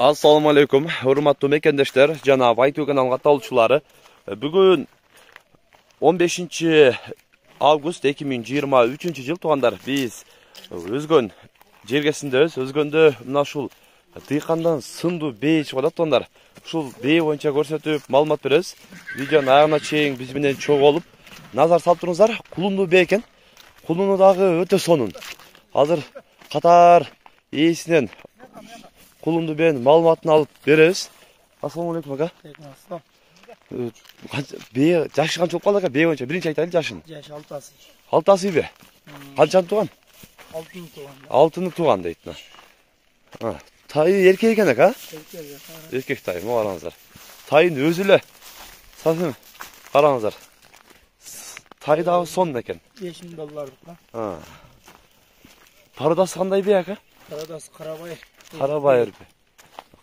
Assalamu alaikum, hurmatly mekendешler, жана Baytu kanalına katılışçıları. Bugün 15 avgust 2023 yıl tuğanдар. Biz özgön jergesindebиз, özgöndө mына ушул дыйкандан сынду бей чыгат туğanдар. Ушул бей боюнча көрсөтүп, маалымат беребиз. Видеонун аягына чейин биз менен чогуу болуп, назар салып туруңуздар. Кулунду бей экен. Кулуну дагы өтө сонун. Азыр катар ээсинен Kulundu ben malumatını alıp bereriz. Assalamu alaikum aka. Bey jaşı kança boldu aka? Bey boyunca birinci aytaylı yaşın. Yaş 6'sı. 6'sı be. Kançan tuğan? 6'ını tuğan. 6'ını tuğan deydi. Ha, tayı erkek eken aka? Erkek. Erkek tayı mı aranızlar? Tayın özüle. Sakın aranızlar. Tayı daha son eken. $5 dolar. Ha. Paradası kanday bey aka? Paradası Karabayır. Karabayır be.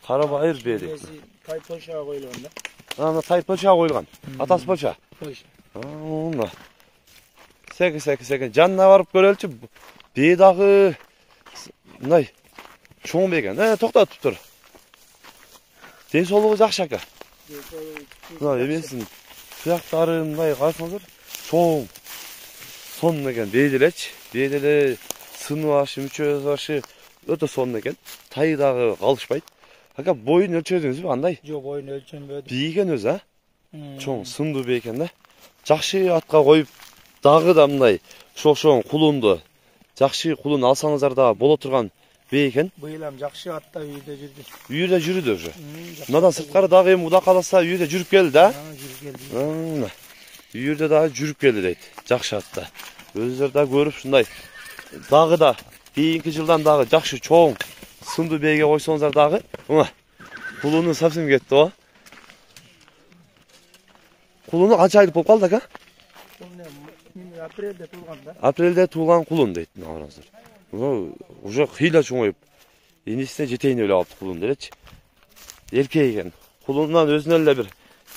Karabayır be deydi. Tay poşağa koyulanda. Ana tay poşağa koyulgan. Atası poşağa. Poşa. Ona. Seki. Janna varıp görelçi. Bey dagı nay. Çoğun begen. Toktatup tur. Densolугу жакшы aka. Nay emesin. Suyaktарын nay карасаңыздар. Çoğun. Son eken beydileç. Beydile сыны başı, мүчө başı öte son eken. Tayı dagı kalışpayt. Aka boyun ölçödünüz mü андай? Жоқ, boyun ölçönbödü. Biygen öz ha? Çoğun сынду бейкен да. Жакшы атка коюп дагы да мындай шоң кулунду. Жакшы кулун алсаңыздар да боло турган бейкен. Быйыл ам жакшы атта үйдө жүрдү. Үйдө жүрүдү уже. Мындан сырткары дагы эми Уда каласа үйдө жүрүп келди да? Жүрүп келди. Үйдө дагы жүрүп келди дейт. Жакшы атта. Өздөрү да көрүп ушундай дагы да кийинки жылдан дагы жакшы чоң сынду бейге койсоңуздар дагы. Кулуну совсем кетти о. Кулуну канча айлык болуп калды aka? Апрелде туулган да. Апрелде туулган кулун дейт агааңыздар. Уже кыйла чоңоюп, энесине жетейин эле алып кулун делечи. Эркек экен. Кулундан өзүнө эле бир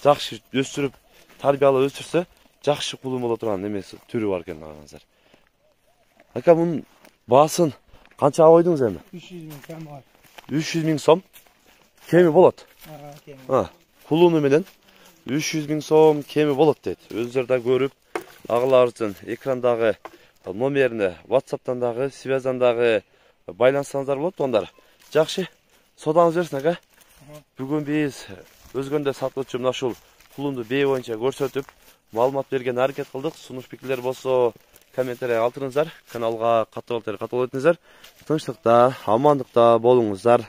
жакшы өстүрүп, тарбиялап өстүрсө, жакшы кулун боло турган эмеси түрү бар экен агааңыздар. Aka bunun baaсын канчага койдуңуз эми? 300 000 сом бар. 300 000 сом кеми болот. Кеми. Кулуну менен 300 000 сом кеми болот дейт. Өздөрү да көрүп, агылар үчүн экрандагы номерине, WhatsApp'tan дагы, связдан дагы байланышсаңыздар болот. Ондар жакшы содаңыз берсин aka. Бүгүн биз өзгөндө сатуучу мына ушул кулунду бей боюнча көрсөтүп, маалымат берген аракет кылдык. Сунуш пикирлер болсо комментарий калтырыңыздар, каналга катуу этиңиздер. Тынчтыкта, амандыкта болуңуздар.